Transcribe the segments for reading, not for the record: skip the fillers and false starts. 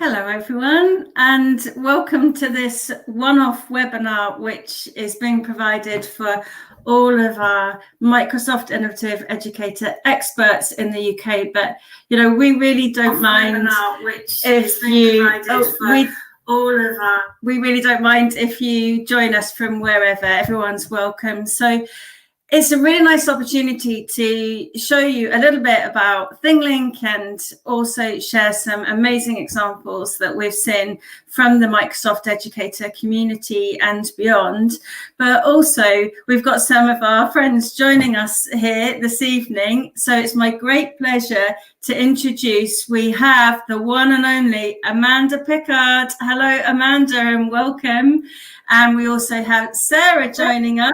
Hello everyone, and welcome to this one-off webinar which is being provided for all of our Microsoft Innovative Educator experts in the UK. But you know, we really don't mind if you we really don't mind if you join us from wherever. Everyone's welcome. So it's a really nice opportunity to show you a little bit about ThingLink and also share some amazing examples that we've seen from the Microsoft Educator community and beyond. But also we've got some of our friends joining us here this evening. So it's my great pleasure to introduce, we have the one and only Amanda Pickard. Hello, Amanda, and welcome. And we also have Sarah joining us.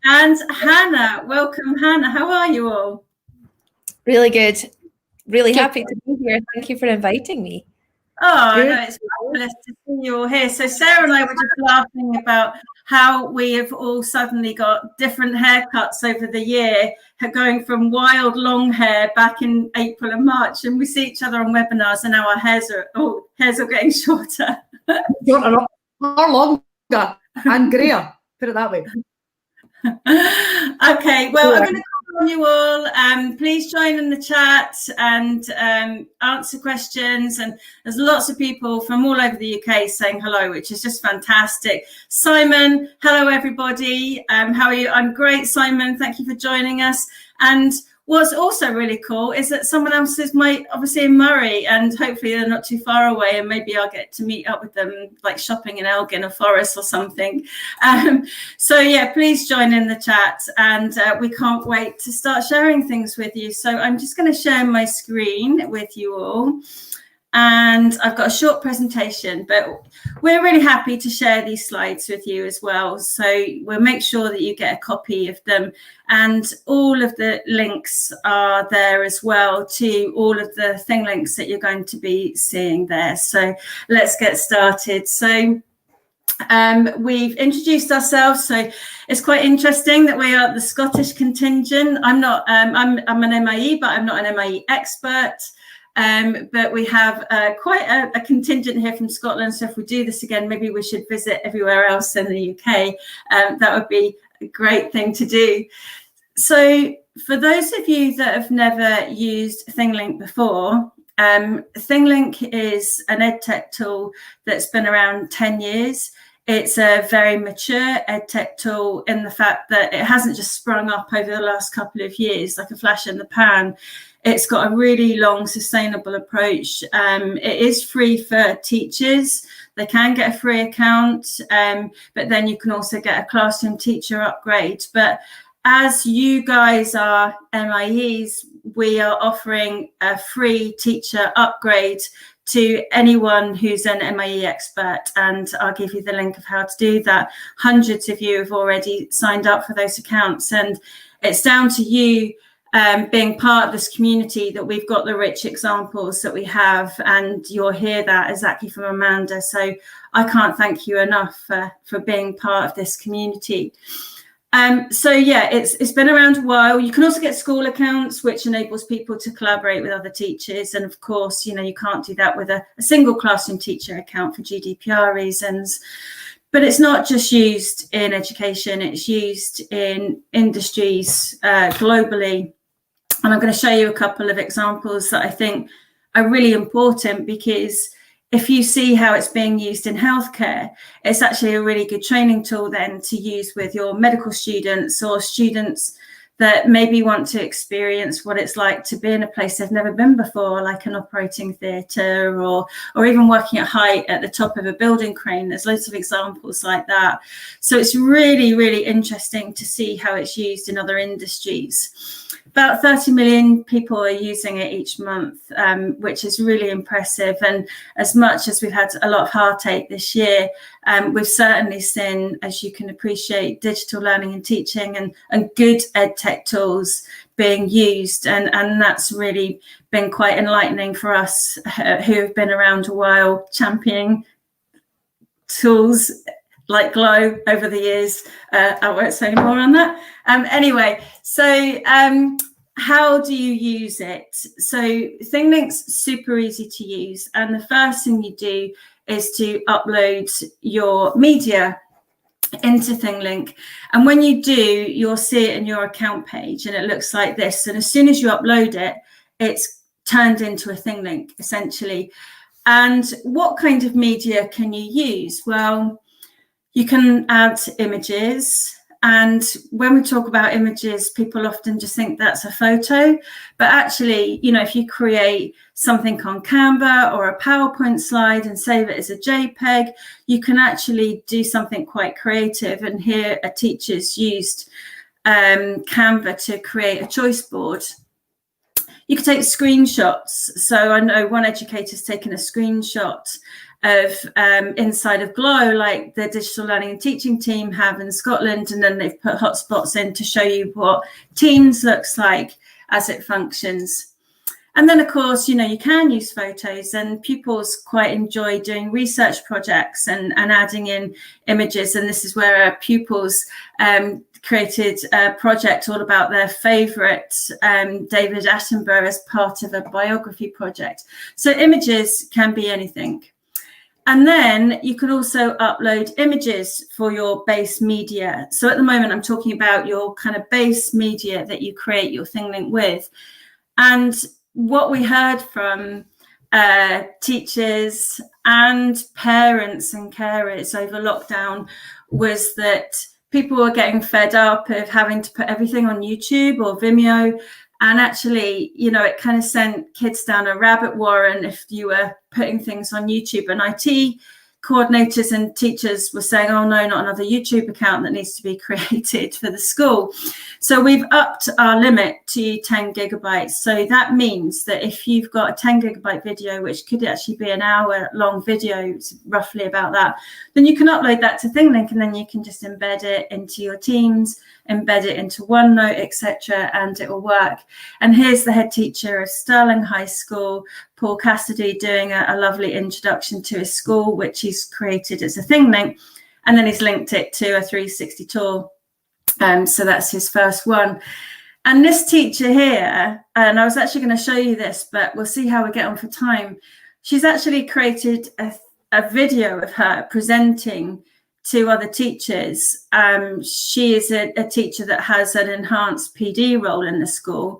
And Hannah, welcome Hannah. How are you all? Really good. Really happy to be here. Thank you for inviting me. Oh, no, it's fabulous to see you all here. So Sarah and I were just laughing about how we have all suddenly got different haircuts over the year, going from wild long hair back in April and March, and we see each other on webinars and now our hairs are getting shorter. Shorter or longer and greyer, put it that way. Okay, well, I'm going to call on you all. Please join in the chat and answer questions. And there's lots of people from all over the UK saying hello, which is just fantastic. Simon, hello, everybody. How are you? I'm great, Simon. Thank you for joining us. And what's also really cool is that someone else is obviously in Murray, and hopefully they're not too far away, and maybe I'll get to meet up with them, like shopping in Elgin or Forest or something. So yeah, please join in the chat, and we can't wait to start sharing things with you. So I'm just going to share my screen with you all. And I've got a short presentation, but we're really happy to share these slides with you as well. So we'll make sure that you get a copy of them. And all of the links are there as well to all of the ThingLinks that you're going to be seeing there. So let's get started. So we've introduced ourselves, so it's quite interesting that we are the Scottish contingent. I'm an MIE, but I'm not an MIE expert. But we have quite a contingent here from Scotland. So if we do this again, maybe we should visit everywhere else in the UK. That would be a great thing to do. So for those of you that have never used ThingLink before, ThingLink is an EdTech tool that's been around 10 years. It's a very mature EdTech tool in the fact that it hasn't just sprung up over the last couple of years like a flash in the pan. It's got a really long, sustainable approach. It is free for teachers. They can get a free account, but then you can also get a classroom teacher upgrade. But as you guys are MIEs, we are offering a free teacher upgrade to anyone who's an MIE expert, and I'll give you the link of how to do that. Hundreds of you have already signed up for those accounts, and it's down to you being part of this community that we've got the rich examples that we have, and you'll hear that exactly from Amanda. So I can't thank you enough for being part of this community. So yeah, it's been around a while. You can also get school accounts, which enables people to collaborate with other teachers. And of course, you know, you can't do that with a single classroom teacher account for GDPR reasons. But it's not just used in education, it's used in industries globally. And I'm going to show you a couple of examples that I think are really important, because if you see how it's being used in healthcare, it's actually a really good training tool then to use with your medical students or students that maybe want to experience what it's like to be in a place they've never been before, like an operating theatre or even working at height at the top of a building crane. There's loads of examples like that. So it's really, really interesting to see how it's used in other industries. About 30 million people are using it each month, which is really impressive. And as much as we've had a lot of heartache this year, we've certainly seen, as you can appreciate, digital learning and teaching and good EdTech tools being used. And that's really been quite enlightening for us who have been around a while, championing tools like Glow over the years. I won't say any more on that. Anyway, so how do you use it? So ThingLink's super easy to use, and the first thing you do is to upload your media into ThingLink, and when you do, you'll see it in your account page, and it looks like this. And as soon as you upload it, it's turned into a ThingLink essentially. And what kind of media can you use? Well, you can add images. And when we talk about images, people often just think that's a photo. But actually, you know, if you create something on Canva or a PowerPoint slide and save it as a JPEG, you can actually do something quite creative. And here a teacher's used Canva to create a choice board. You can take screenshots. So I know one educator's taken a screenshot of inside of Glow, like the digital learning and teaching team have in Scotland, and then they've put hotspots in to show you what Teams looks like as it functions. And then, of course, you know, you can use photos, and pupils quite enjoy doing research projects and adding in images. And this is where our pupils created a project all about their favourite David Attenborough as part of a biography project. So images can be anything. And then you can also upload images for your base media. So at the moment, I'm talking about your kind of base media that you create your ThingLink with. And what we heard from teachers and parents and carers over lockdown was that people were getting fed up of having to put everything on YouTube or Vimeo. And actually, you know, it kind of sent kids down a rabbit warren if you were putting things on YouTube. And IT coordinators and teachers were saying, oh no, not another YouTube account that needs to be created for the school. So we've upped our limit to 10 gigabytes. So that means that if you've got a 10 gigabyte video, which could actually be an hour long video, roughly about that, then you can upload that to ThingLink, and then you can just embed it into your Teams, embed it into OneNote, etc., and it will work. And here's the head teacher of Stirling High School, Paul Cassidy, doing a lovely introduction to his school, which he's created as a ThingLink, and then he's linked it to a 360 tour. So that's his first one. And this teacher here, and I was actually going to show you this, but we'll see how we get on for time. She's actually created a video of her presenting to other teachers. She is a teacher that has an enhanced PD role in the school.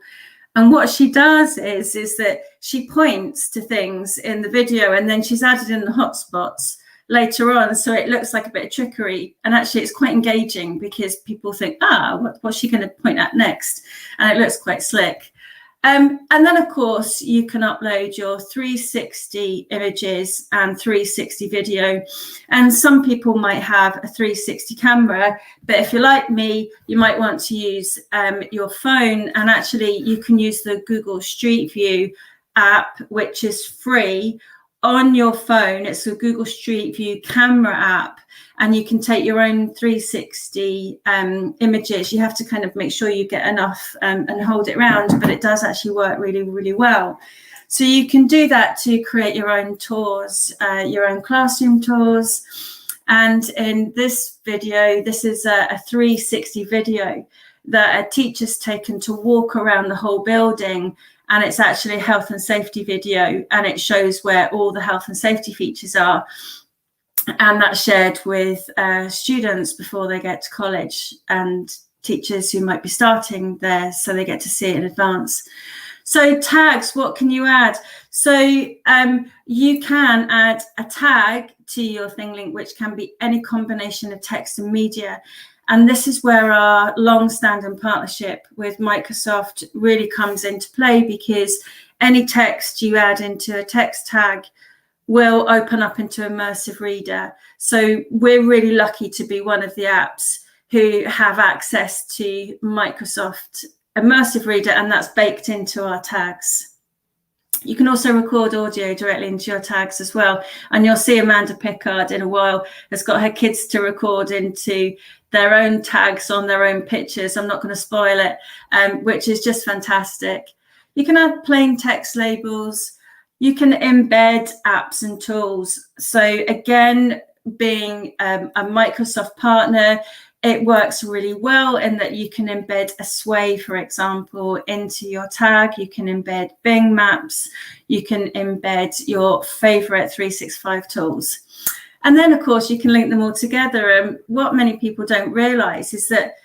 And what she does is that she points to things in the video, and then she's added in the hotspots later on, so it looks like a bit of trickery. And actually it's quite engaging because people think, what's she going to point at next? And it looks quite slick. And then, of course, you can upload your 360 images and 360 video. And some people might have a 360 camera, but if you're like me, you might want to use your phone. And actually, you can use the Google Street View app, which is free on your phone. It's a Google Street View camera app, and you can take your own 360 images. You have to kind of make sure you get enough and hold it around, but it does actually work really, really well. So you can do that to create your own tours, your own classroom tours. And in this video, this is a 360 video that a teacher's taken to walk around the whole building. And it's actually a health and safety video, and it shows where all the health and safety features are. And that's shared with students before they get to college, and teachers who might be starting there, so they get to see it in advance. So tags, what can you add? So you can add a tag to your ThingLink, which can be any combination of text and media. And this is where our long-standing partnership with Microsoft really comes into play, because any text you add into a text tag will open up into Immersive Reader. So we're really lucky to be one of the apps who have access to Microsoft Immersive Reader, and that's baked into our tags. You can also record audio directly into your tags as well. And you'll see Amanda Pickard in a while has got her kids to record into their own tags on their own pictures. I'm not going to spoil it, which is just fantastic. You can add plain text labels. You can embed apps and tools. So again, being a Microsoft partner, it works really well in that you can embed a sway, for example, into your tag. You can embed Bing Maps. You can embed your favorite 365 tools. And then, of course, you can link them all together. And what many people don't realize is that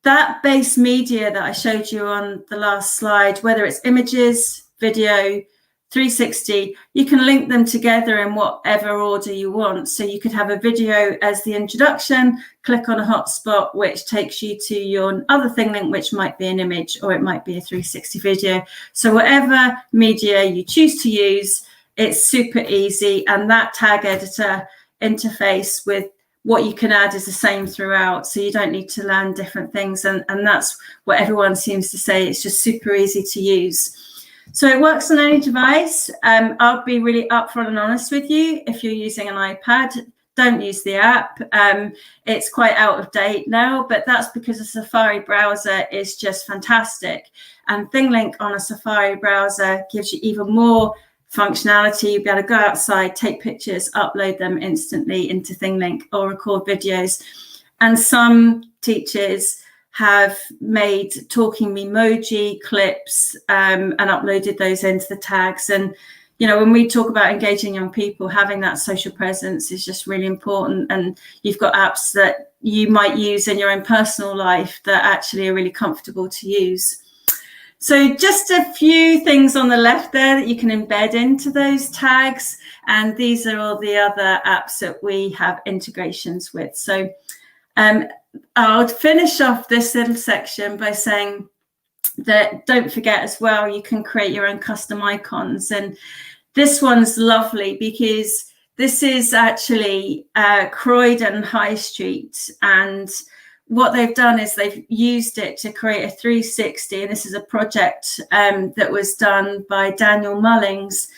that base media that I showed you on the last slide, whether it's images, video, 360, you can link them together in whatever order you want. So you could have a video as the introduction, click on a hotspot, which takes you to your other ThingLink, which might be an image, or it might be a 360 video. So whatever media you choose to use, it's super easy. And that tag editor interface with what you can add is the same throughout. So you don't need to learn different things. And that's what everyone seems to say. It's just super easy to use. So it works on any device. I'll be really upfront and honest with you. If you're using an iPad, don't use the app. It's quite out of date now, but that's because the Safari browser is just fantastic. And ThingLink on a Safari browser gives you even more functionality. You'll be able to go outside, take pictures, upload them instantly into ThingLink, or record videos. And some teachers have made talking Bitmoji clips and uploaded those into the tags. And, you know, when we talk about engaging young people, having that social presence is just really important. And you've got apps that you might use in your own personal life that actually are really comfortable to use. So just a few things on the left there that you can embed into those tags. And these are all the other apps that we have integrations with. So I'll finish off this little section by saying that don't forget as well, you can create your own custom icons. And this one's lovely because this is actually Croydon High Street. And what they've done is they've used it to create a 360. And this is a project that was done by Daniel Mullings.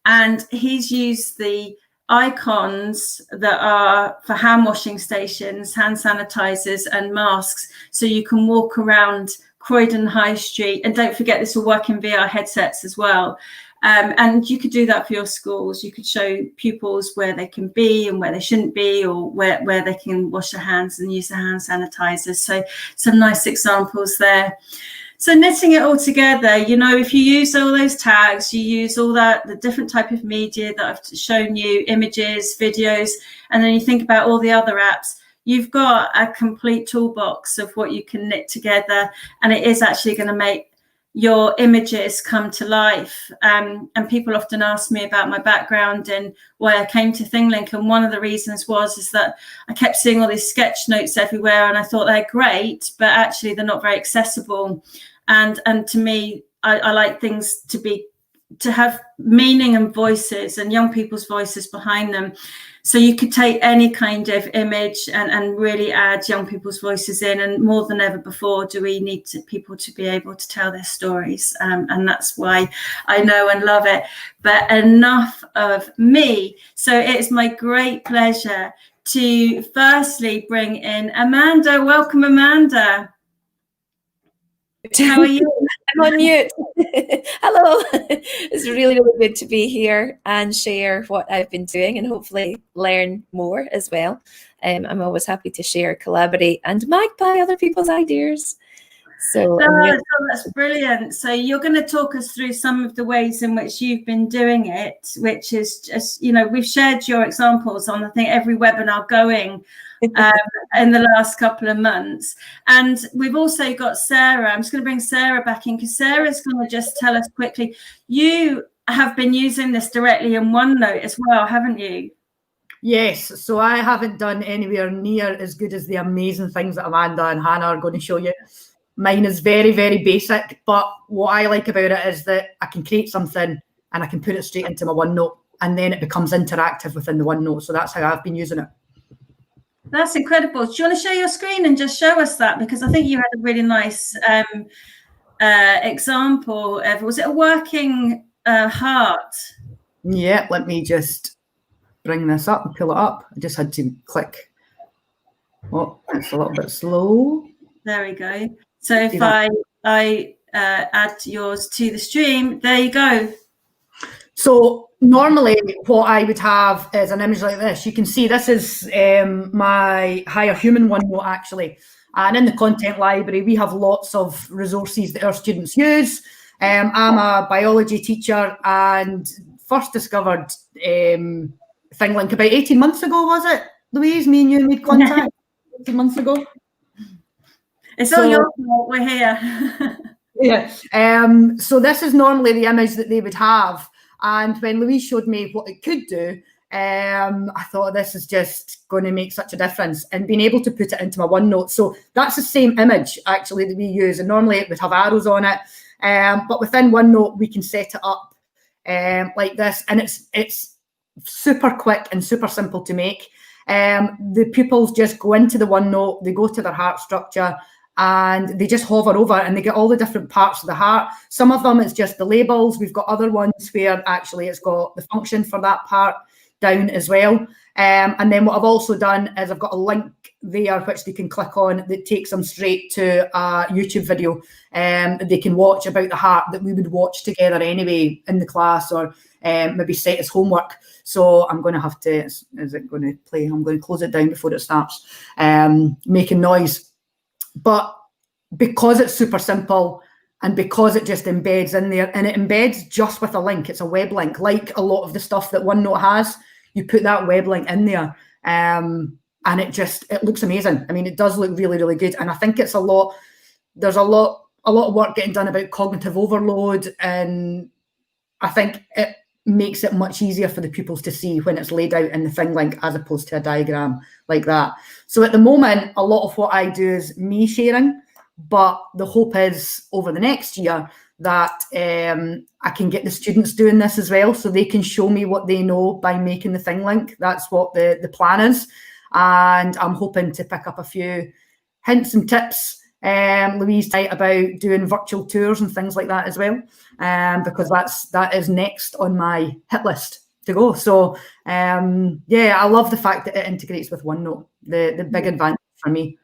And he's used the icons that are for hand washing stations, hand sanitizers and masks, so you can walk around Croydon High Street. And don't forget, this will work in VR headsets as well. And you could do that for your schools. You could show pupils where they can be and where they shouldn't be, or where they can wash their hands and use the hand sanitizers. So some nice examples there. So knitting it all together, you know, if you use all those tags, you use all that, the different type of media that I've shown you, images, videos, and then you think about all the other apps, you've got a complete toolbox of what you can knit together. And it is actually going to make your images come to life. And people often ask me about my background and why I came to ThingLink. And one of the reasons is that I kept seeing all these sketch notes everywhere, and I thought they're great, but actually they're not very accessible. And to me, I like things to have meaning and voices, and young people's voices behind them. So you could take any kind of image and really add young people's voices in. And more than ever before, do we need people to be able to tell their stories. And that's why I know and love it. But enough of me. So it's my great pleasure to firstly bring in Amanda. Welcome, Amanda. How are you? I'm on mute. Hello. It's really, really good to be here and share what I've been doing and hopefully learn more as well. I'm always happy to share, collaborate, and magpie other people's ideas. So that's brilliant. So you're going to talk us through some of the ways in which you've been doing it, which is just, you know, we've shared your examples on, I think, every webinar going in the last couple of months. And we've also got Sarah. I'm just going to bring Sarah back in because Sarah's going to just tell us quickly. You have been using this directly in OneNote as well, haven't you? Yes, so I haven't done anywhere near as good as the amazing things that Amanda and Hannah are going to show you. Mine is very, very basic, but what I like about it is that I can create something and I can put it straight into my OneNote, and then it becomes interactive within the OneNote. So that's how I've been using it. That's incredible. Do you want to share your screen and just show us that? Because I think you had a really nice example of, was it a working heart? Yeah, let me just bring this up and pull it up. I just had to click. Oh, it's a little bit slow. There we go. So if I add yours to the stream, there you go. So normally what I would have is an image like this. You can see this is my Higher Human OneNote actually. And in the content library, we have lots of resources that our students use. I'm a biology teacher and first discovered ThingLink about 18 months ago, was it, Louise? Me and you made contact 18 months ago. It's all your fault, we're here. Yeah. So this is normally the image that they would have. And when Louise showed me what it could do, I thought this is just going to make such a difference, and being able to put it into my OneNote. So that's the same image actually that we use, and normally it would have arrows on it. But within OneNote, we can set it up like this, and it's super quick and super simple to make. The pupils just go into the OneNote, they go to their heart structure, and they just hover over and they get all the different parts of the heart. Some of them it's just the labels. We've got other ones where actually it's got the function for that part down as well. And then what I've also done is I've got a link there which they can click on that takes them straight to a YouTube video they can watch about the heart that we would watch together anyway in the class, or maybe set as homework. So I'm going to have to, is it going to play? I'm going to close it down before it starts making noise. But because it's super simple and because it just embeds in there, and it embeds just with a link, it's a web link, like a lot of the stuff that OneNote has, you put that web link in there and it looks amazing. I mean, it does look really, really good. And I think it's there's a lot of work getting done about cognitive overload, and I think it makes it much easier for the pupils to see when it's laid out in the ThingLink as opposed to a diagram like that. So at the moment, a lot of what I do is me sharing, but the hope is over the next year that I can get the students doing this as well, so they can show me what they know by making the ThingLink. That's what the plan is. And I'm hoping to pick up a few hints and tips Louise about doing virtual tours and things like that as well, because that is next on my hit list to go. So yeah, I love the fact that it integrates with OneNote, the big advantage for me.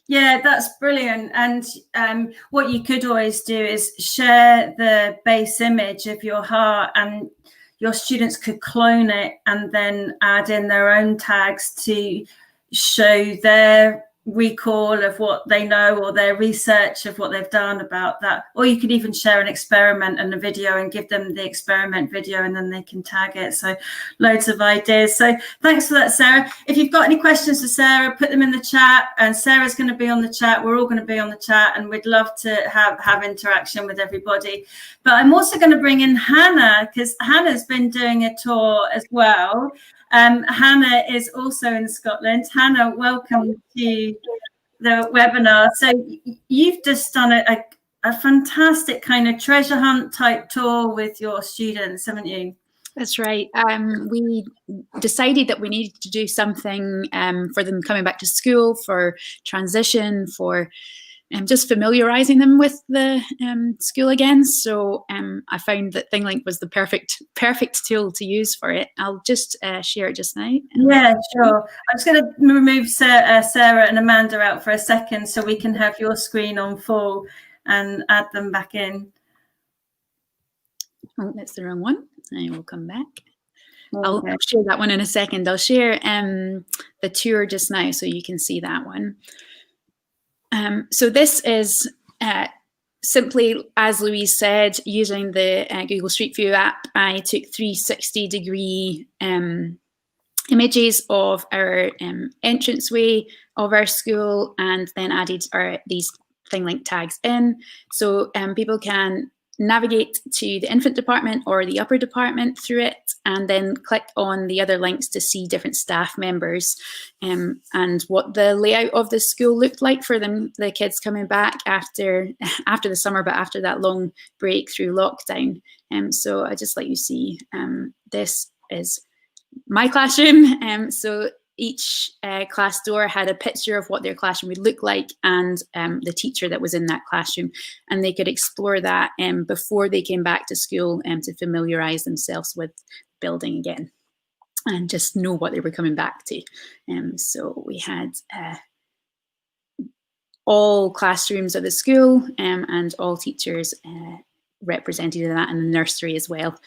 Yeah, that's brilliant. And what you could always do is share the base image of your heart, and your students could clone it and then add in their own tags to show their recall of what they know or their research of what they've done about that. Or you could even share an experiment and a video and give them the experiment video, and then they can tag it. So loads of ideas. So thanks for that, Sarah. If you've got any questions for Sarah, put them in the chat, and Sarah's going to be on the chat. We're all going to be on the chat, and we'd love to have interaction with everybody. But I'm also going to bring in Hannah, because Hannah's been doing a tour as well. Hannah is also in Scotland. Hannah, welcome to the webinar. So you've just done a fantastic kind of treasure hunt type tour with your students, haven't you? That's right. We decided that we needed to do something for them coming back to school, for transition, for just familiarizing them with the school again. So I found that ThingLink was the perfect tool to use for it. I'll just share it just now. Yeah, sure. I'm just going to remove Sarah and Amanda out for a second so we can have your screen on full and add them back in. Oh, that's the wrong one. I will come back. Okay. I'll share that one in a second. I'll share the tour just now so you can see that one. So this is simply, as Louise said, using the Google Street View app. I took 360-degree images of our entranceway of our school, and then added these ThingLink tags in, so people can navigate to the infant department or the upper department through it, and then click on the other links to see different staff members and what the layout of the school looked like for them, the kids coming back after the summer, but after that long break through lockdown. So I just let you see, this is my classroom. So each class door had a picture of what their classroom would look like, and the teacher that was in that classroom, and they could explore that before they came back to school to familiarize themselves with building again and just know what they were coming back to. So we had all classrooms of the school and all teachers representative of that in the nursery as well,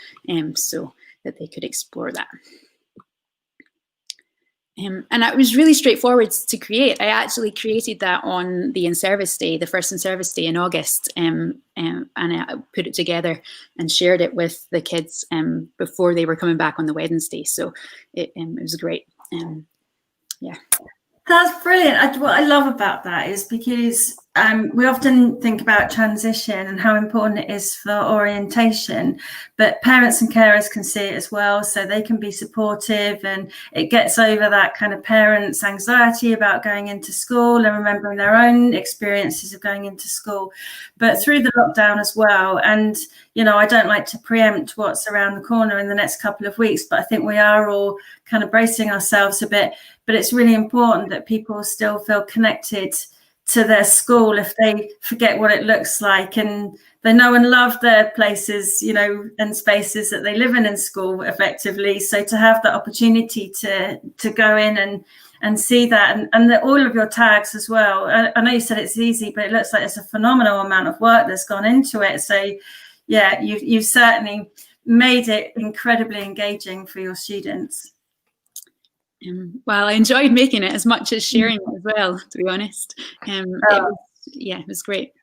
so that they could explore that. And it was really straightforward to create. I actually created that on the in-service day, the first in-service day in August, and I put it together and shared it with the kids before they were coming back on the Wednesday. So it was great. Yeah. That's brilliant. What I love about that is because we often think about transition and how important it is for orientation, but parents and carers can see it as well, so they can be supportive, and it gets over that kind of parents' anxiety about going into school and remembering their own experiences of going into school, but through the lockdown as well. And, you know, I don't like to preempt what's around the corner in the next couple of weeks, but I think we are all kind of bracing ourselves a bit. But it's really important that people still feel connected to their school if they forget what it looks like, and they know and love their places, you know, and spaces that they live in school effectively. So to have the opportunity to go in and see that, and all of your tags as well. I know you said it's easy, but it looks like it's a phenomenal amount of work that's gone into it. So yeah, you've certainly made it incredibly engaging for your students. Well, I enjoyed making it as much as sharing it as well, to be honest. It was great.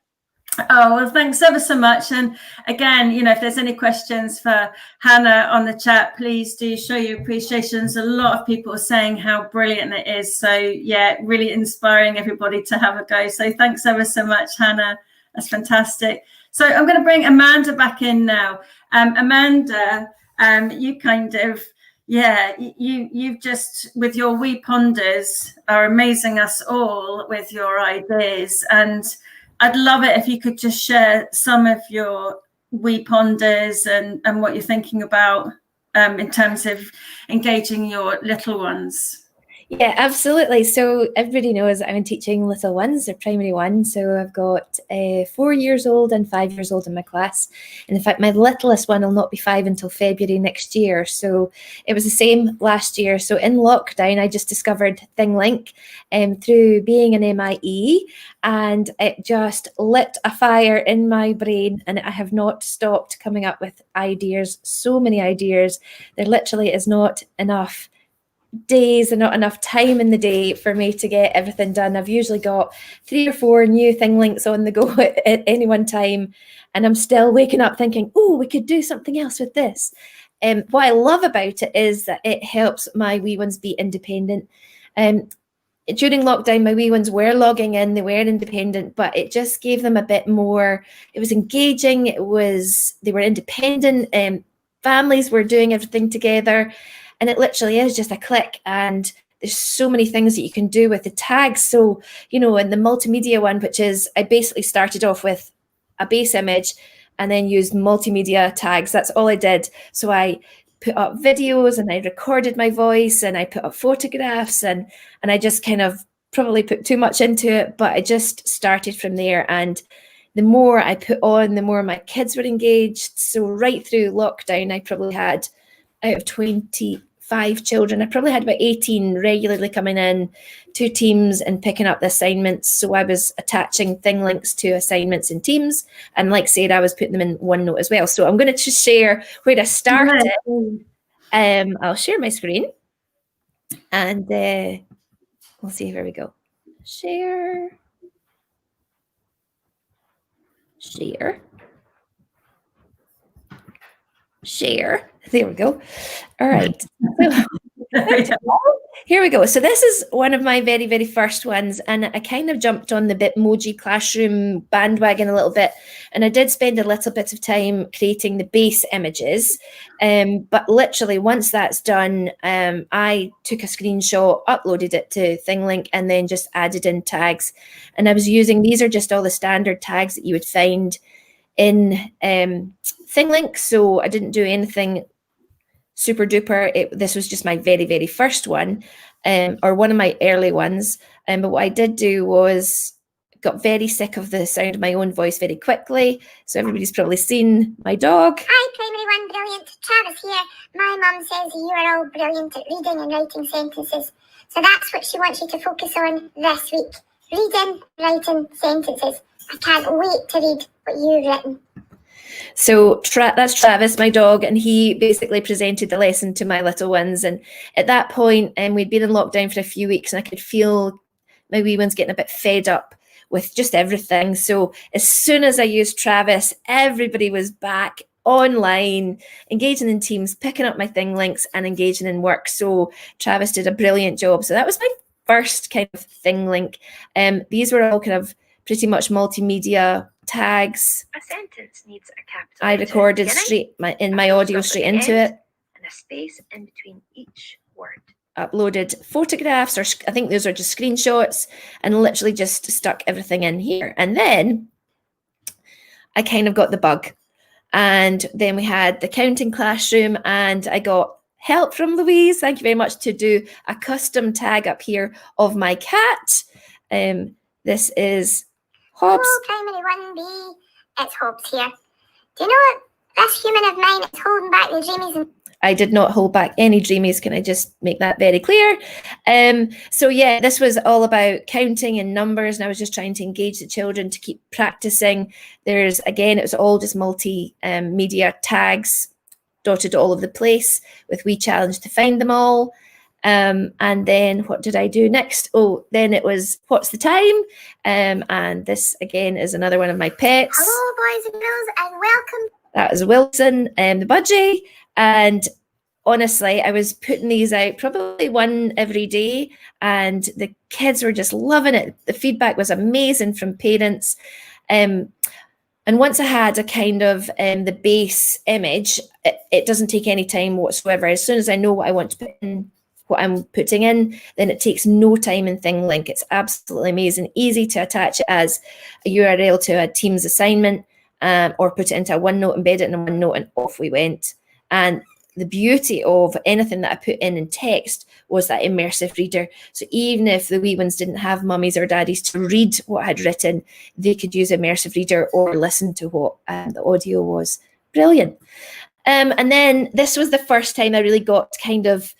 Oh, well, thanks ever so much. And again, you know, if there's any questions for Hannah on the chat, please do show your appreciations. A lot of people are saying how brilliant it is. So yeah, really inspiring everybody to have a go. So thanks ever so much, Hannah. That's fantastic. So I'm going to bring Amanda back in now. Amanda, you kind of, you've just, with your wee ponders, are amazing us all with your ideas. And I'd love it if you could just share some of your wee ponders and what you're thinking about in terms of engaging your little ones. Yeah, absolutely. So everybody knows I'm teaching little ones, they're primary one. So I've got 4 years old and 5 years old in my class. And in fact, my littlest one will not be 5 until February next year. So it was the same last year. So in lockdown, I just discovered ThingLink through being an MIE, and it just lit a fire in my brain, and I have not stopped coming up with ideas, so many ideas. There literally is not enough days and not enough time in the day for me to get everything done. I've usually got 3 or 4 new ThingLinks on the go at any one time, and I'm still waking up thinking, oh, we could do something else with this. What I love about it is that it helps my wee ones be independent. During lockdown, my wee ones were logging in, they were independent, but it just gave them a bit more, it was engaging, they were independent, families were doing everything together. And it literally is just a click, and there's so many things that you can do with the tags. So, you know, in the multimedia one, which is, I basically started off with a base image and then used multimedia tags. That's all I did. So I put up videos and I recorded my voice and I put up photographs, and I just kind of probably put too much into it, but I just started from there. And the more I put on, the more my kids were engaged. So right through lockdown, I probably had, out of 25 children, I probably had about 18 regularly coming in to teams and picking up the assignments. So I was attaching ThingLinks to assignments in teams. And like Sarah, I was putting them in OneNote as well. So I'm going to just share where I started. I'll share my screen. And we'll see. Here we go. Share. There we go. All right. Here we go. So this is one of my very, very first ones, and I kind of jumped on the Bitmoji Classroom bandwagon a little bit, and I did spend a little bit of time creating the base images, but literally once that's done, I took a screenshot, uploaded it to ThingLink, and then just added in tags. And I was using, these are just all the standard tags that you would find in ThingLink, so I didn't do anything super duper. This was just my very, very first one, or one of my early ones. But what I did do was got very sick of the sound of my own voice very quickly. So everybody's probably seen my dog. Hi, Primary One Brilliant. Travis here. My mum says you are all brilliant at reading and writing sentences. So that's what she wants you to focus on this week. Reading, writing sentences. I can't wait to read what you've written. So that's Travis, my dog, and he basically presented the lesson to my little ones. And at that point, we'd been in lockdown for a few weeks, and I could feel my wee ones getting a bit fed up with just everything. So as soon as I used Travis, everybody was back online, engaging in Teams, picking up my ThingLinks and engaging in work. So Travis did a brilliant job. So that was my first kind of ThingLink. These were all kind of pretty much multimedia tags. A sentence needs a capital. I recorded my audio straight into it. And a space in between each word. Uploaded photographs, or I think those are just screenshots, and literally just stuck everything in here. And then I kind of got the bug. And then we had the counting classroom, and I got help from Louise, thank you very much, to do a custom tag up here of my cat. This is Hobbs. Oh, primary 1B, it's Hobbs here. Do you know what this human of mine is holding back the dreamies and I did not hold back any dreamies. Can I just make that very clear? So yeah, this was all about counting and numbers, and I was just trying to engage the children to keep practicing. There's, again, it was all just multi-media tags dotted all over the place with wee challenge to find them all. And then what did I do next? Oh, then it was what's the time? And this again is another one of my pets. hello boys and girls and welcome. That is Wilson, the budgie. And honestly, I was putting these out probably one every day, and the kids were just loving it. The feedback was amazing from parents. And once I had a kind of the base image, it doesn't take any time whatsoever. As soon as I know what I want to put in, what I'm putting in, then it takes no time in ThingLink. It's absolutely amazing, easy to attach it as a URL to a Teams assignment, or put it into a OneNote, embed it in a OneNote, and off we went. And the beauty of anything that I put in text was that immersive reader. So even if the wee ones didn't have mummies or daddies to read what I had written, they could use immersive reader or listen to what the audio was. Brilliant. And then this was the first time I really got kind of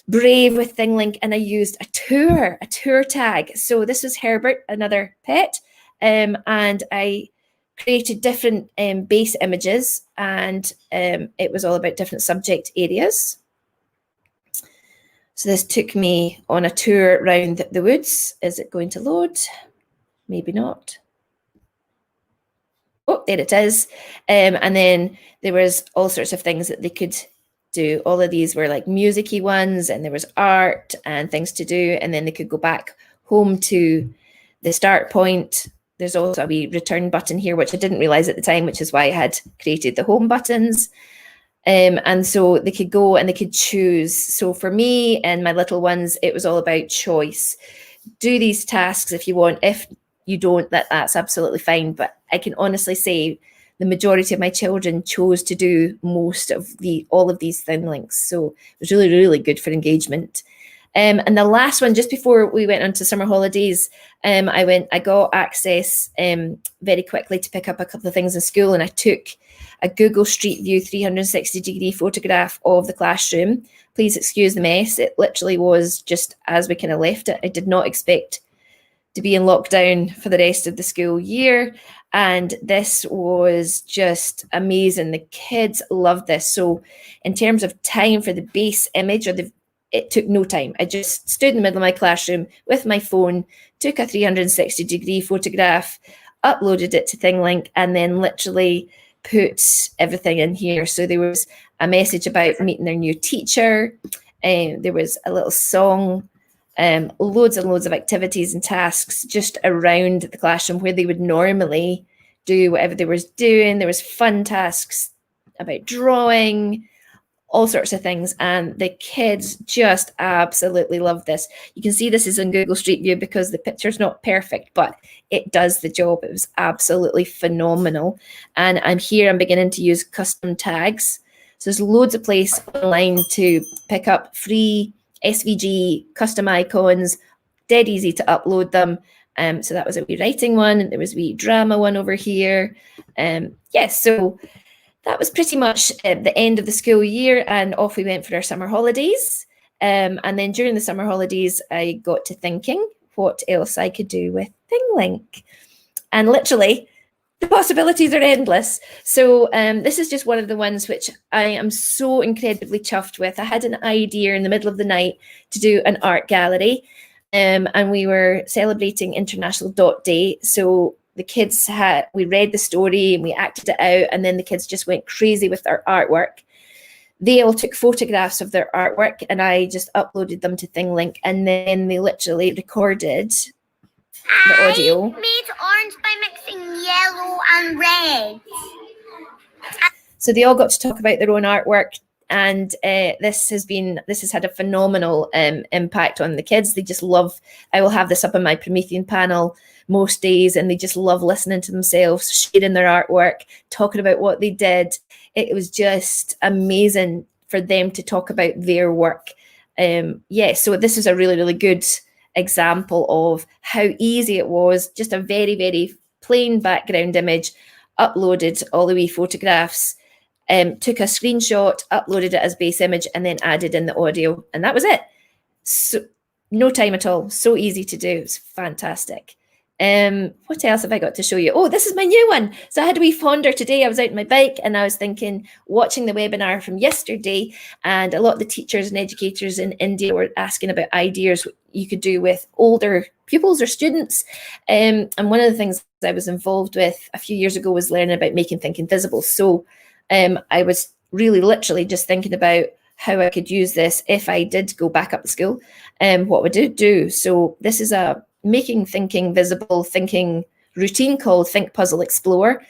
brave with ThingLink, and I used a tour tag. So this was Herbert, another pet, and I created different base images, and it was all about different subject areas. So this took me on a tour around the woods. Is it going to load? Maybe not. Oh, there it is. And then there was all sorts of things that they could do. All of these were like music-y ones, and there was art and things to do, and then they could go back home to the start point. There's also a wee return button here, which I didn't realize at the time, which is why I had created the home buttons. And so they could go and they could choose. So for me and my little ones, it was all about choice. Do these tasks if you want. If you don't, that's absolutely fine. But I can honestly say the majority of my children chose to do most of all of these ThingLinks. So it was really, really good for engagement. And the last one, just before we went on to summer holidays, I got access very quickly to pick up a couple of things in school, and I took a Google Street View 360-degree photograph of the classroom. Please excuse the mess. It literally was just as we kind of left it. I did not expect to be in lockdown for the rest of the school year, and this was just amazing. The kids loved this. So in terms of time for the base image, it took no time. I just stood in the middle of my classroom with my phone, took a 360-degree photograph, uploaded it to ThingLink, and then literally put everything in here. So there was a message about meeting their new teacher, there was a little song, loads and loads of activities and tasks just around the classroom where they would normally do whatever they were doing. There was fun tasks about drawing, all sorts of things, and the kids just absolutely love this. You can see this is in Google Street View because the picture's not perfect, but it does the job. It was absolutely phenomenal. And I'm beginning to use custom tags. So there's loads of place online to pick up free SVG custom icons, dead easy to upload them. So that was a wee writing one. There was a wee drama one over here. Yes, so that was pretty much the end of the school year, and off we went for our summer holidays. And then during the summer holidays, I got to thinking what else I could do with ThingLink. And literally, the possibilities are endless. So this is just one of the ones which I am so incredibly chuffed with. I had an idea in the middle of the night to do an art gallery, and we were celebrating International Dot Day. So the kids we read the story and we acted it out, and then the kids just went crazy with their artwork. They all took photographs of their artwork and I just uploaded them to ThingLink, and then they literally recorded the audio. I made orange by mixing yellow and red. So they all got to talk about their own artwork, and this has had a phenomenal impact on the kids. They just love. I will have this up on my Promethean panel most days, and they just love listening to themselves, sharing their artwork, talking about what they did. It was just amazing for them to talk about their work. So this is a really, really good example of how easy it was. Just a very, very plain background image, uploaded all the wee photographs, took a screenshot, uploaded it as base image, and then added in the audio, and that was it. So no time at all, so easy to do. It's fantastic. What else have I got to show you? Oh, this is my new one. So I had a wee fonder today. I was out on my bike and I was thinking, watching the webinar from yesterday, and a lot of the teachers and educators in India were asking about ideas you could do with older pupils or students. And one of the things I was involved with a few years ago was learning about making thinking visible. So I was really literally just thinking about how I could use this if I did go back up to school, what would it do? So this is a making thinking visible thinking routine called Think Puzzle Explore.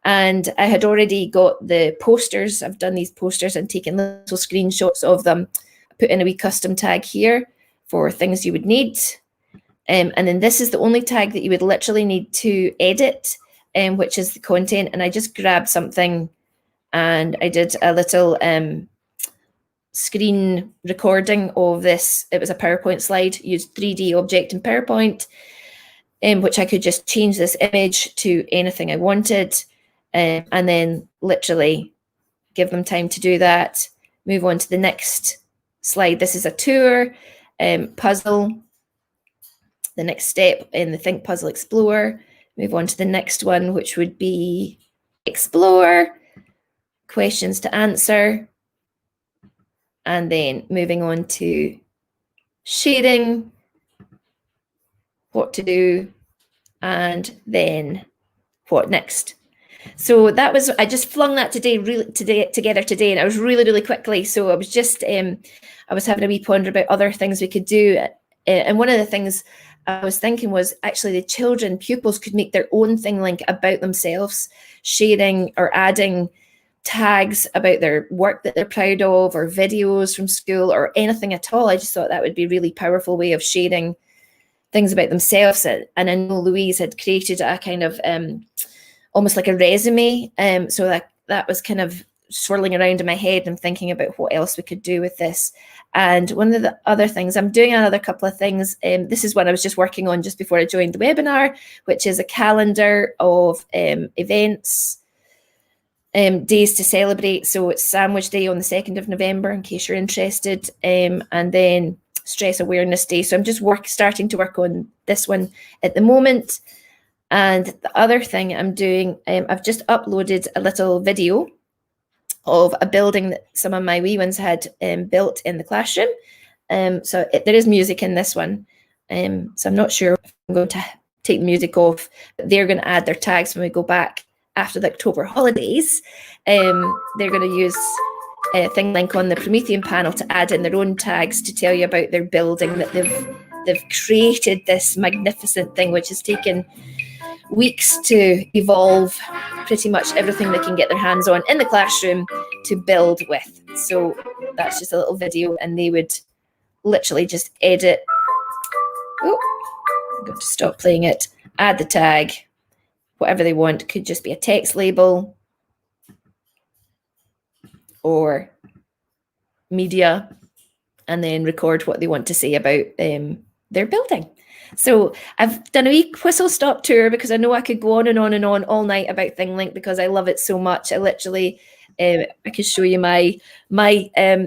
And I had already got the posters. I've done these posters and taken little screenshots of them, put in a wee custom tag here for things you would need. And then this is the only tag that you would literally need to edit, which is the content. And I just grabbed something and I did a little screen recording of this. It was a PowerPoint slide, used 3D object in PowerPoint, which I could just change this image to anything I wanted, and then literally give them time to do that. Move on to the next slide. This is a tour, puzzle, the next step in the Think Puzzle Explore. Move on to the next one, which would be explore, questions to answer, and then moving on to sharing, what to do, and then what next. So that was, I just flung that together today, and I was really, really quickly. So I was just, I was having a wee ponder about other things we could do. And one of the things I was thinking was actually the pupils could make their own ThingLink about themselves, sharing or adding tags about their work that they're proud of, or videos from school, or anything at all. I just thought that would be a really powerful way of sharing things about themselves. And I know Louise had created a kind of almost like a resume. So that was kind of swirling around in my head and thinking about what else we could do with this. And one of the other things, I'm doing another couple of things. This is one I was just working on just before I joined the webinar, which is a calendar of events, days to celebrate. So it's Sandwich Day on the 2nd of November, in case you're interested, and then Stress Awareness Day. So I'm just starting to work on this one at the moment. And the other thing I'm doing, I've just uploaded a little video of a building that some of my wee ones had built in the classroom. So there is music in this one. So I'm not sure if I'm going to take the music off, but they're going to add their tags when we go back after the October holidays. They're going to use ThingLink on the Promethean panel to add in their own tags to tell you about their building, that they've created this magnificent thing which has taken weeks to evolve, pretty much everything they can get their hands on in the classroom to build with. So that's just a little video, and they would literally just edit. Oh, I'm going to stop playing it. Add the tag, whatever they want. Could just be a text label or media, and then record what they want to say about their building. So I've done a wee whistle stop tour because I know I could go on and on and on all night about ThingLink because I love it so much. I literally, I could show you my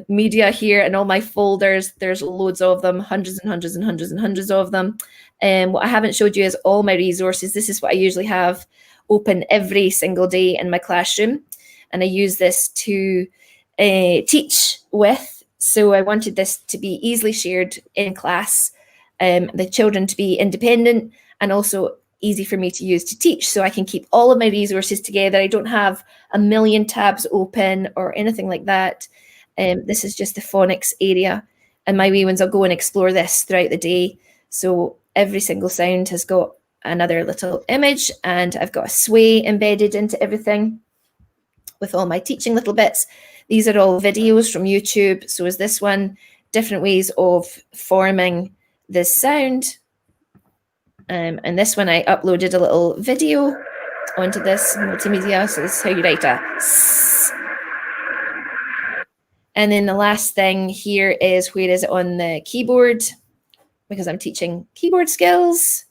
media here and all my folders. There's loads of them, hundreds and hundreds and hundreds and hundreds of them. What I haven't showed you is all my resources. This is what I usually have open every single day in my classroom, and I use this to teach with. So I wanted this to be easily shared in class, the children to be independent and also easy for me to use to teach, so I can keep all of my resources together. I don't have a million tabs open or anything like that. This is just the phonics area, and my wee ones will go and explore this throughout the day. So every single sound has got another little image, and I've got a sway embedded into everything with all my teaching little bits. These are all videos from YouTube. So is this one, different ways of forming this sound. And this one I uploaded a little video onto this multimedia. So this is how you write a S. And then the last thing here is where is it on the keyboard, because I'm teaching keyboard skills.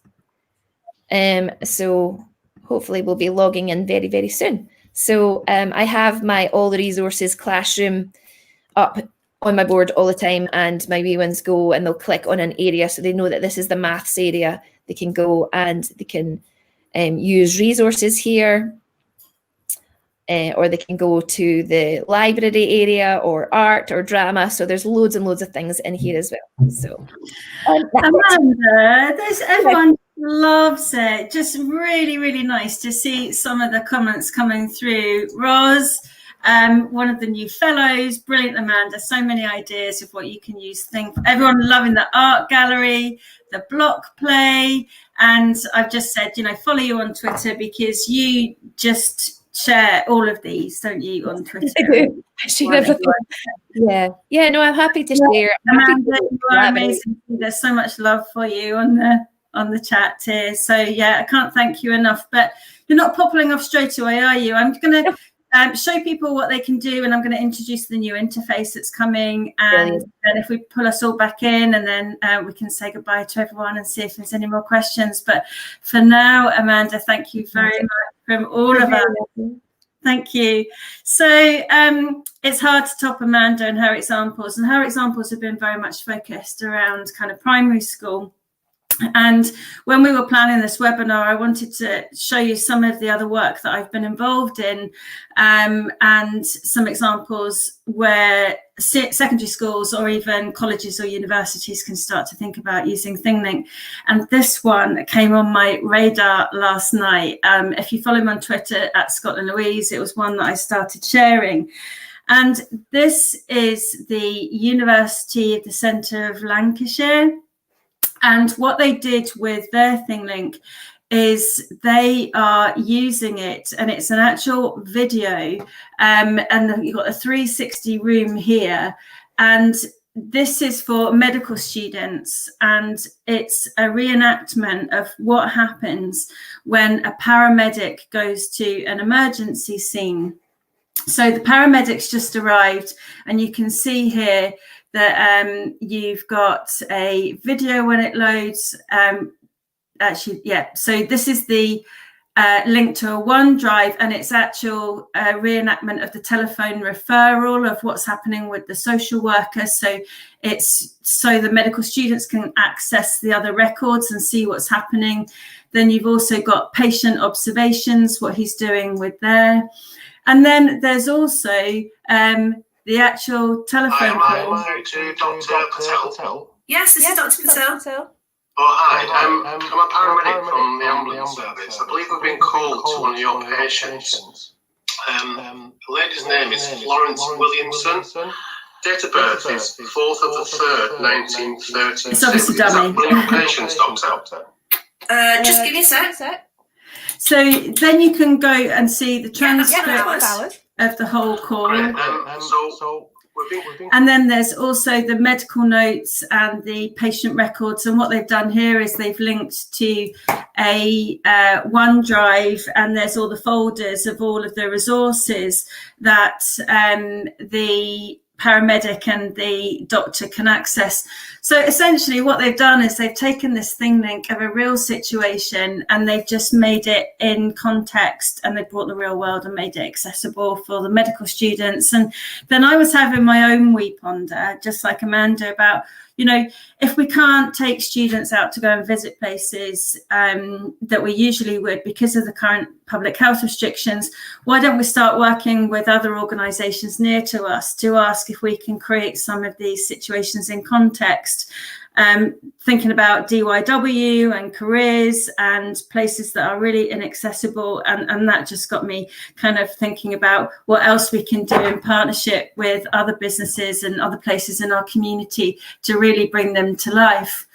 So hopefully we'll be logging in very, very soon. So I have my All the Resources classroom up on my board all the time, and my wee ones go and they'll click on an area so they know that this is the maths area. They can go and they can use resources here, or they can go to the library area or art or drama. So there's loads and loads of things in here as well. So Amanda, everyone loves it. Just really, really nice to see some of the comments coming through. Roz, one of the new fellows, brilliant, Amanda. So many ideas of what you can use. Everyone loving the art gallery, the block play, and I've just said, follow you on Twitter because you just share all of these, don't you, on Twitter? I do. I share everything. Yeah. No, I'm happy to share. Amanda, you are amazing. There's so much love for you on the chat here. So yeah, I can't thank you enough. But you're not popping off straight away, are you? I'm going to show people what they can do, and I'm going to introduce the new interface that's coming, and then if we pull us all back in, and then we can say goodbye to everyone and see if there's any more questions. But for now, Amanda, thank you very much from all of us. Thank you. So it's hard to top Amanda and her examples, and her examples have been very much focused around kind of primary school. And when we were planning this webinar, I wanted to show you some of the other work that I've been involved in, and some examples where secondary schools or even colleges or universities can start to think about using ThingLink. And this one came on my radar last night. If you follow me on Twitter at Scotland Louise, it was one that I started sharing. And this is the University of the Centre of Lancashire. And what they did with their ThingLink is they are using it, and it's an actual video, and you've got a 360 room here, and this is for medical students, and it's a reenactment of what happens when a paramedic goes to an emergency scene. So the paramedics just arrived, and you can see here that you've got a video when it loads. So this is the link to a OneDrive, and it's actual reenactment of the telephone referral of what's happening with the social workers. So it's so the medical students can access the other records and see what's happening. Then you've also got patient observations, what he's doing with there. And then there's also the actual telephone call. Hi, to Dr. Patel. Yes, this is Dr. Patel. Oh, hi. I'm a paramedic from the ambulance service. I believe I've been called to one of your patients. The lady's name is Florence Williamson. Date of birth is 4th of the 3rd, 1936. It's obviously dummy. Is that one of your patients, Doctor? Just give me a sec. So then you can go and see the transcript of the whole call. And then there's also the medical notes and the patient records. And what they've done here is they've linked to a OneDrive, and there's all the folders of all of the resources that the paramedic and the doctor can access. So essentially what they've done is they've taken this ThingLink of a real situation, and they've just made it in context, and they've brought the real world and made it accessible for the medical students. And then I was having my own wee ponder, just like Amanda, about you know, if we can't take students out to go and visit places that we usually would because of the current public health restrictions, why don't we start working with other organisations near to us to ask if we can create some of these situations in context? Thinking about DYW and careers and places that are really inaccessible, and that just got me kind of thinking about what else we can do in partnership with other businesses and other places in our community to really bring them to life.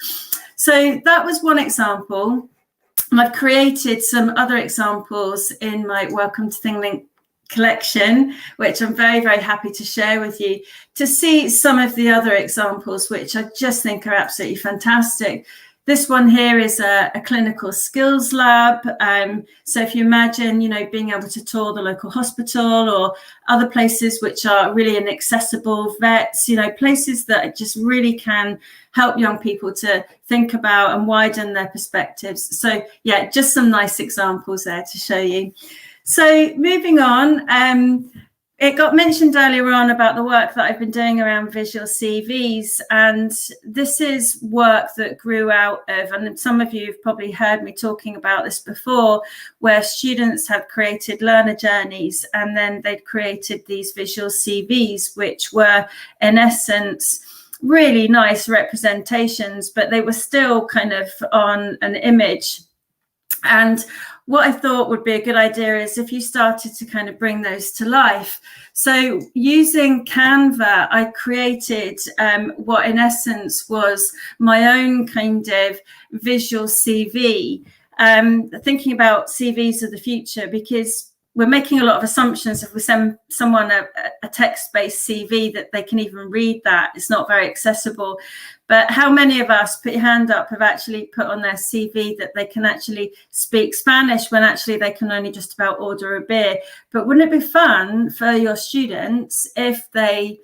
So that was one example. And I've created some other examples in my Welcome to ThingLink collection, which I'm very, very happy to share with you, to see some of the other examples, which I just think are absolutely fantastic. This one here is a clinical skills lab. So if you imagine, you know, being able to tour the local hospital or other places which are really inaccessible, vets, you know, places that just really can help young people to think about and widen their perspectives. So yeah, just some nice examples there to show you. So moving on, it got mentioned earlier on about the work that I've been doing around visual CVs, and this is work that grew out of, and some of you have probably heard me talking about this before, where students have created learner journeys and then they'd created these visual CVs, which were in essence really nice representations, but they were still kind of on an image. And what I thought would be a good idea is if you started to kind of bring those to life. So using Canva, I created what in essence was my own kind of visual CV, thinking about CVs of the future, because we're making a lot of assumptions. If we send someone a text-based CV that they can even read that, it's not very accessible. But how many of us, put your hand up, have actually put on their CV that they can actually speak Spanish when actually they can only just about order a beer? But wouldn't it be fun for your students if they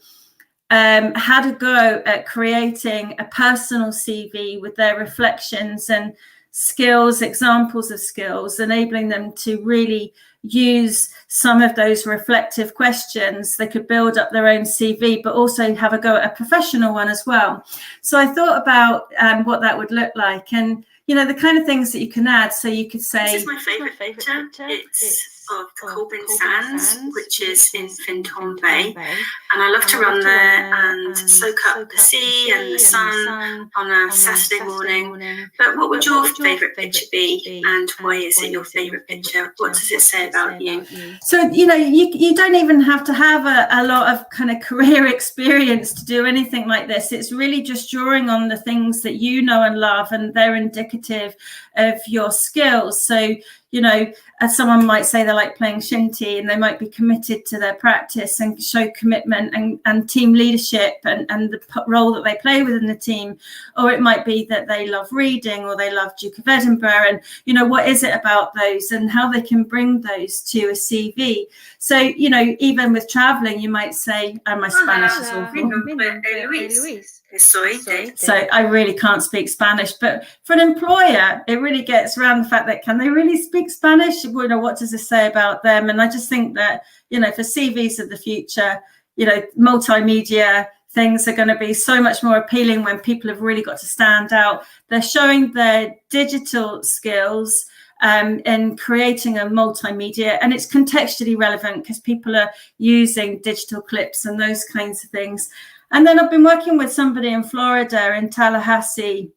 had a go at creating a personal CV with their reflections and skills, examples of skills, enabling them to really use some of those reflective questions? They could build up their own CV, but also have a go at a professional one as well. So I thought about what that would look like, and you know, the kind of things that you can add. So you could say, this is my favourite picture. It's of Colburn Sands, which is in Findhorn Bay, and I love to run there and soak up the sea and the sun on a Saturday morning. But what would your favourite picture be, and why is it your favourite picture? What does it say about you? So, you know, you don't even have to have a lot of kind of career experience to do anything like this. It's really just drawing on the things that you know and love, and they're indicative of your skills. So, you know, as someone might say they like playing shinty, and they might be committed to their practice and show commitment and team leadership and the role that they play within the team. Or it might be that they love reading, or they love Duke of Edinburgh, and, you know, what is it about those and how they can bring those to a CV. So, you know, even with traveling, you might say, oh, my Spanish is awful. Louise. So I really can't speak Spanish, but for an employer, it really gets around the fact that, can they really speak Spanish? You know, what does this say about them? And I just think that, you know, for CVs of the future, you know, multimedia things are going to be so much more appealing when people have really got to stand out. They're showing their digital skills in creating a multimedia, and it's contextually relevant because people are using digital clips and those kinds of things. And then I've been working with somebody in Florida, in Tallahassee,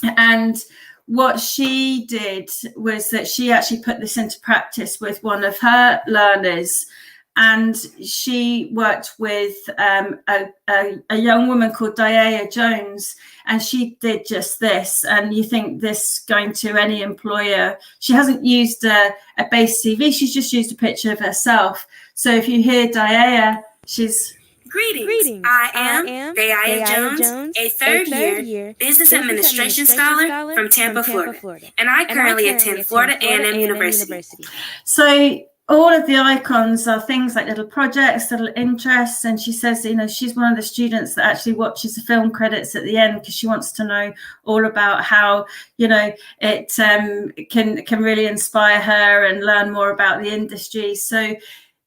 and what she did was that she actually put this into practice with one of her learners, and she worked with a young woman called Diana Jones, and she did just this. And you think this going to any employer, she hasn't used a base CV, she's just used a picture of herself. So if you hear Diana, she's... Greetings. I am Diana Jones, a third-year business administration scholar from Tampa, Florida. And I currently attend Florida A&M University. So all of the icons are things like little projects, little interests. And she says, you know, she's one of the students that actually watches the film credits at the end because she wants to know all about how, you know, it can really inspire her and learn more about the industry. So,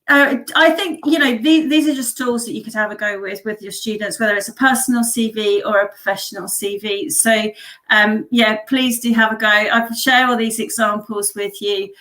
I think, you know, these are just tools that you could have a go with your students, whether it's a personal CV or a professional CV. So, yeah, please do have a go. I'll share all these examples with you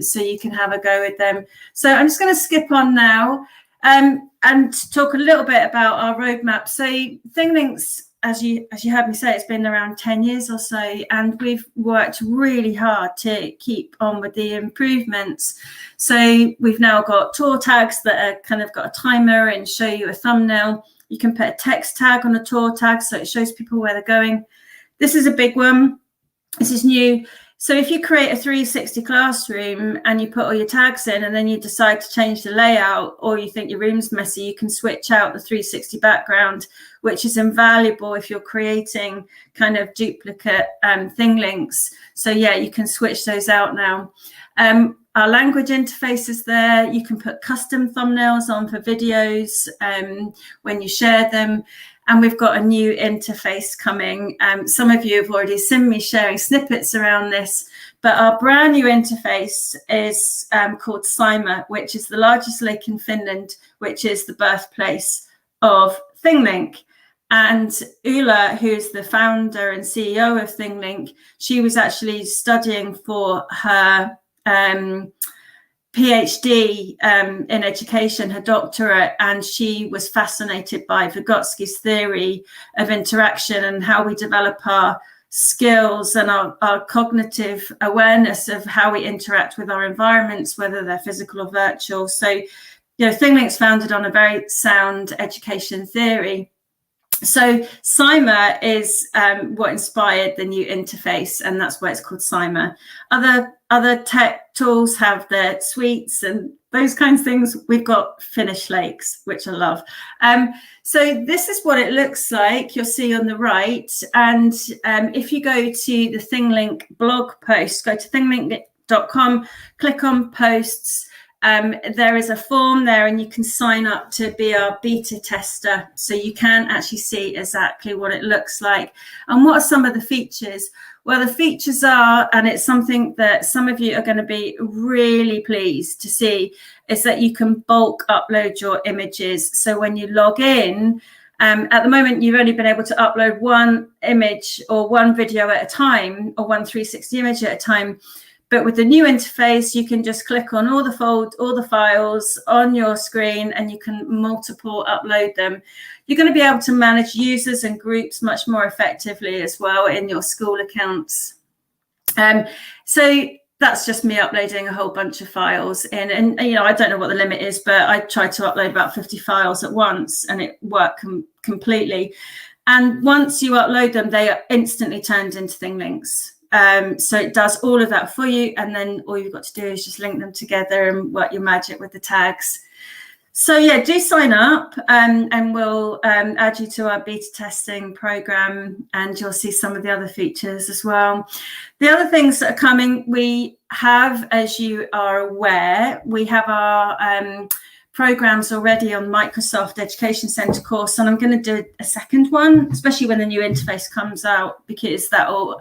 so you can have a go with them. So I'm just going to skip on now and talk a little bit about our roadmap. So ThingLinks, as you heard me say, it's been around 10 years or so, and we've worked really hard to keep on with the improvements. So we've now got tour tags that are kind of got a timer and show you a thumbnail. You can put a text tag on a tour tag, so it shows people where they're going. This is a big one. This is new. So if you create a 360 classroom and you put all your tags in and then you decide to change the layout, or you think your room's messy, you can switch out the 360 background, which is invaluable if you're creating kind of duplicate thing links. So yeah, you can switch those out now. Our language interface is there. You can put custom thumbnails on for videos when you share them. And we've got a new interface coming. Some of you have already seen me sharing snippets around this, but our brand new interface is called Saimaa, which is the largest lake in Finland, which is the birthplace of ThingLink. And Ulla, who's the founder and CEO of ThingLink, she was actually studying for her PhD in education, her doctorate, and she was fascinated by Vygotsky's theory of interaction and how we develop our skills and our cognitive awareness of how we interact with our environments, whether they're physical or virtual. So, you know, ThingLink's founded on a very sound education theory. So Saimaa is what inspired the new interface, and that's why it's called Saimaa. Other tech tools have their suites and those kinds of things. We've got Finnish lakes, which I love. So this is what it looks like. You'll see on the right. And if you go to the ThingLink blog post, go to thinglink.com, click on posts. There is a form there and you can sign up to be our beta tester, so you can actually see exactly what it looks like. And what are some of the features? Well, the features are, and it's something that some of you are going to be really pleased to see, is that you can bulk upload your images. So when you log in, at the moment, you've only been able to upload one image or one video at a time, or one 360 image at a time. But with the new interface, you can just click on all the files on your screen and you can multiple upload them. You're going to be able to manage users and groups much more effectively as well in your school accounts. So that's just me uploading a whole bunch of files in. And you know, I don't know what the limit is, but I tried to upload about 50 files at once and it worked completely. And once you upload them, they are instantly turned into ThingLinks. So it does all of that for you, and then all you've got to do is just link them together and work your magic with the tags. So yeah, do sign up and we'll add you to our beta testing program, and you'll see some of the other features as well. The other things that are coming, we have, as you are aware, we have our programs already on Microsoft Education Center course, and I'm going to do a second one, especially when the new interface comes out, because that will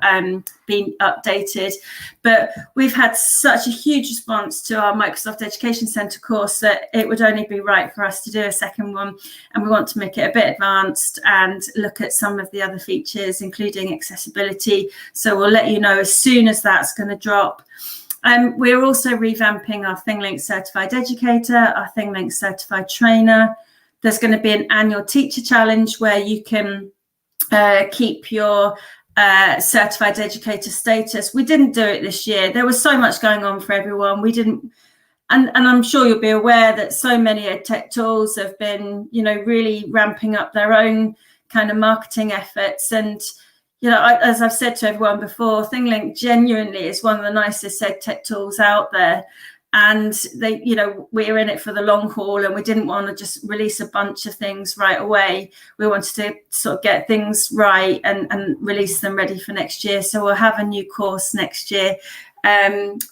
be updated. But we've had such a huge response to our Microsoft Education Center course that it would only be right for us to do a second one, and we want to make it a bit advanced and look at some of the other features, including accessibility. So we'll let you know as soon as that's going to drop. We're also revamping our ThingLink Certified Educator, our ThingLink Certified Trainer. There's going to be an annual teacher challenge where you can keep your Certified Educator status. We didn't do it this year. There was so much going on for everyone. We didn't, and I'm sure you'll be aware that so many tech tools have been, you know, really ramping up their own kind of marketing efforts. And you know, as I've said to everyone before, ThingLink genuinely is one of the nicest ed tech tools out there. And they, you know, we're in it for the long haul, and we didn't want to just release a bunch of things right away. We wanted to sort of get things right and release them ready for next year. So we'll have a new course next year,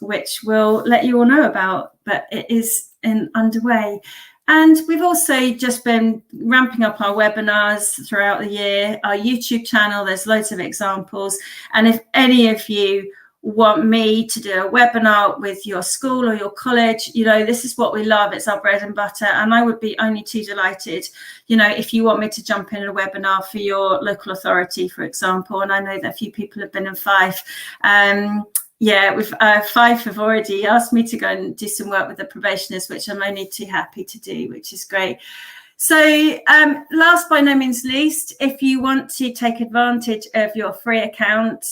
which we'll let you all know about, but it is underway. And we've also just been ramping up our webinars throughout the year, our YouTube channel. There's loads of examples. And if any of you want me to do a webinar with your school or your college, you know, this is what we love. It's our bread and butter. And I would be only too delighted, you know, if you want me to jump in a webinar for your local authority, for example. And I know that a few people have been in Fife. Yeah, with Fife have already asked me to go and do some work with the probationers, which I'm only too happy to do, which is great. So last by no means least, if you want to take advantage of your free account,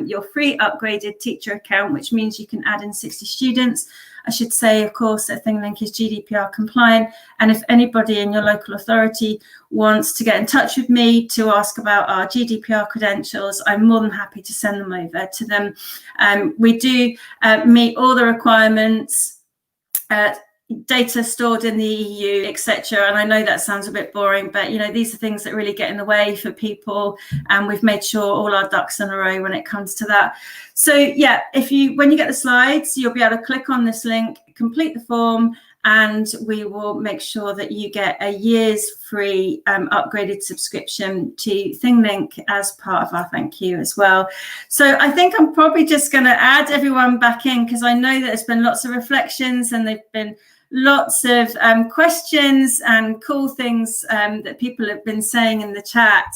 your free upgraded teacher account, which means you can add in 60 students. I should say, of course, that ThingLink is GDPR compliant. And if anybody in your local authority wants to get in touch with me to ask about our GDPR credentials, I'm more than happy to send them over to them. We do meet all the requirements, data stored in the EU, etc. And I know that sounds a bit boring, but you know, these are things that really get in the way for people, and we've made sure all our ducks in a row when it comes to that. So yeah, when you get the slides, you'll be able to click on this link, complete the form, and we will make sure that you get a year's free upgraded subscription to ThingLink as part of our thank you as well. So I think I'm probably just going to add everyone back in, because I know that there's been lots of reflections and they've been lots of questions and cool things that people have been saying in the chat.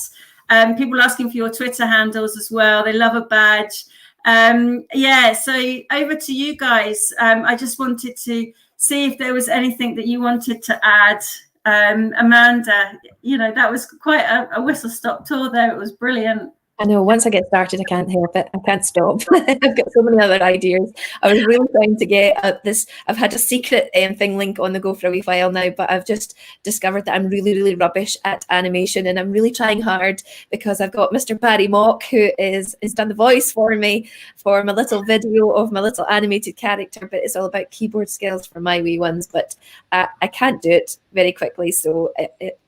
People asking for your Twitter handles as well. They love a badge. Yeah, so over to you guys. I just wanted to see if there was anything that you wanted to add. Amanda, you know, that was quite a whistle-stop tour there. It was brilliant. I know, once I get started, I can't help it. I can't stop. I've got so many other ideas. I was really trying to get this. I've had a secret ThingLink on the go for a wee while now, but I've just discovered that I'm really, really rubbish at animation, and I'm really trying hard because I've got Mr. Barry Mock, who has done the voice for me for my little video of my little animated character, but it's all about keyboard skills for my wee ones, but I can't do it very quickly, so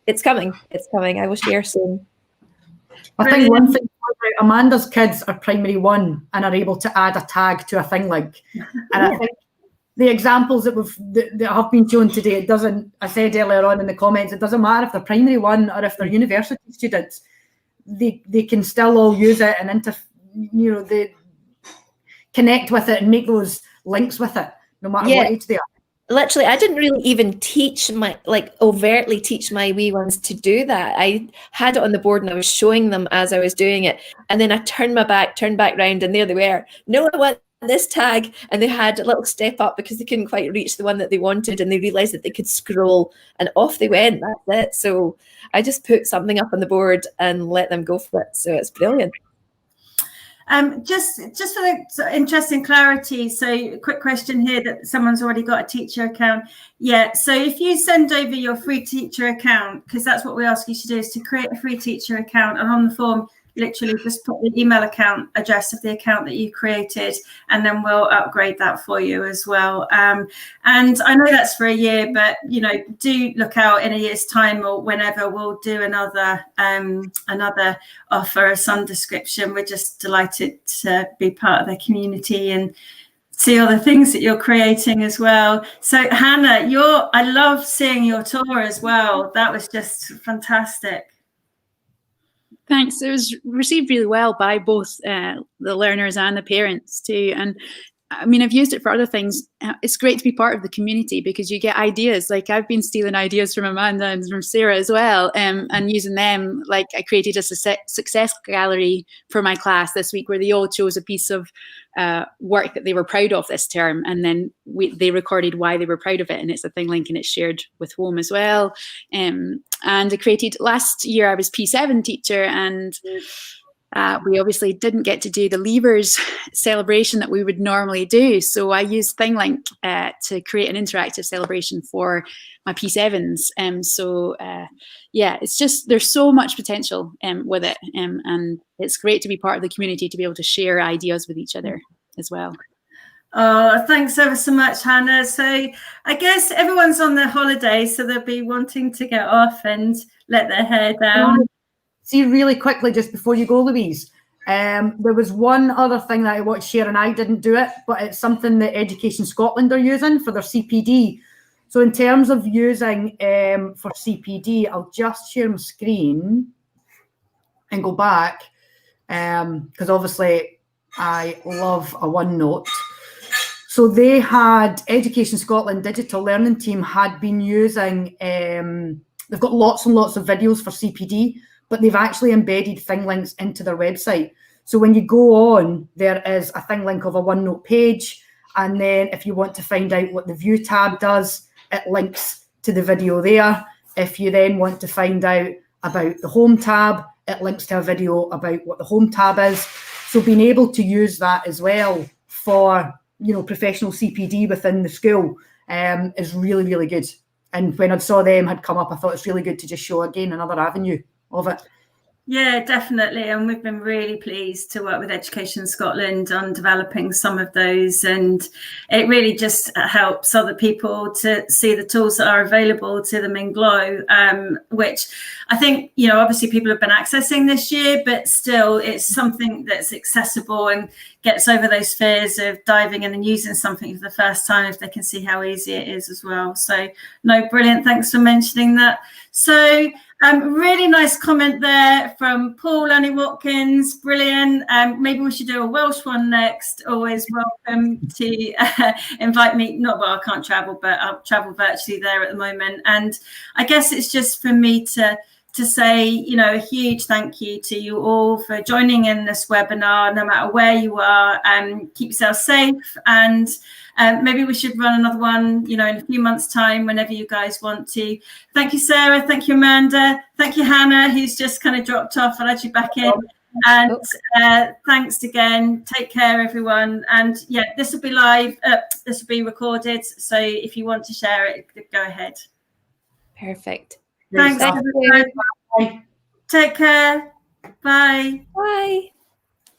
it's coming. It's coming. I will share soon. I think one thing, Amanda's kids are primary 1 and are able to add a tag to a ThingLink. And I think the examples that have been shown today, it doesn't, I said earlier on in the comments, it doesn't matter if they're primary 1 or if they're university students, they can still all use it and they connect with it and make those links with it, no matter what age they are. Literally, I didn't really even overtly teach my wee ones to do that. I had it on the board and I was showing them as I was doing it. And then I turned back round, and there they were. No, I want this tag. And they had a little step up because they couldn't quite reach the one that they wanted, and they realized that they could scroll, and off they went. That's it. So I just put something up on the board and let them go for it. So it's brilliant. Just for the interesting clarity, so quick question here that someone's already got a teacher account. Yeah, so if you send over your free teacher account, because that's what we ask you to do, is to create a free teacher account, and on the form, literally just put the email account address of the account that you created, and then we'll upgrade that for you as well. And I know that's for a year, but you know, do look out in a year's time or whenever. We'll do another offer, a Sun description. We're just delighted to be part of the community and see all the things that you're creating as well. So Hannah, I love seeing your tour as well. That was just fantastic. Thanks. It was received really well by both the learners and the parents too. And I mean, I've used it for other things. It's great to be part of the community because you get ideas. Like I've been stealing ideas from Amanda and from Sarah as well, and using them. Like I created a success gallery for my class this week where they all chose a piece of work that they were proud of this term, and then they recorded why they were proud of it, and it's a ThingLink and it's shared with home as well. And I created, last year I was P7 teacher, and we obviously didn't get to do the Leavers celebration that we would normally do. So I used ThingLink to create an interactive celebration for my P7s. Yeah, it's just, there's so much potential with it. And it's great to be part of the community, to be able to share ideas with each other as well. Oh, thanks ever so much, Hannah. So I guess everyone's on their holiday, so they'll be wanting to get off and let their hair down. See, really quickly, just before you go, Louise, there was one other thing that I watched share, and I didn't do it, but it's something that Education Scotland are using for their CPD. So in terms of using for CPD, I'll just share my screen and go back, because obviously I love a OneNote. So they had Education Scotland Digital Learning Team had been using, they've got lots and lots of videos for CPD, but they've actually embedded ThingLinks into their website. So when you go on, there is a ThingLink of a OneNote page. And then if you want to find out what the View tab does, it links to the video there. If you then want to find out about the Home tab, it links to a video about what the Home tab is. So being able to use that as well for, you know, professional CPD within the school is really, really good. And when I saw them had come up, I thought it's really good to just show again another avenue of it. Yeah, definitely. And we've been really pleased to work with Education Scotland on developing some of those. And it really just helps other people to see the tools that are available to them in Glow, which I think, you know, obviously people have been accessing this year, but still it's something that's accessible and gets over those fears of diving in and using something for the first time if they can see how easy it is as well. So, no, brilliant. Thanks for mentioning that. So, really nice comment there from Paul Annie Watkins. Brilliant. Maybe we should do a Welsh one next. Always welcome to invite me. Not well, I can't travel, but I'll travel virtually there at the moment. And I guess it's just for me to say, you know, a huge thank you to you all for joining in this webinar, no matter where you are. Keep yourself safe, and maybe we should run another one, you know, in a few months' time, whenever you guys want to. Thank you, Sarah. Thank you, Amanda. Thank you, Hannah, who's just kind of dropped off. I'll add you back in. And thanks again. Take care, everyone. And yeah, this will be live. This will be recorded. So if you want to share it, go ahead. Perfect. Thanks, everyone. Take care. Bye. Bye.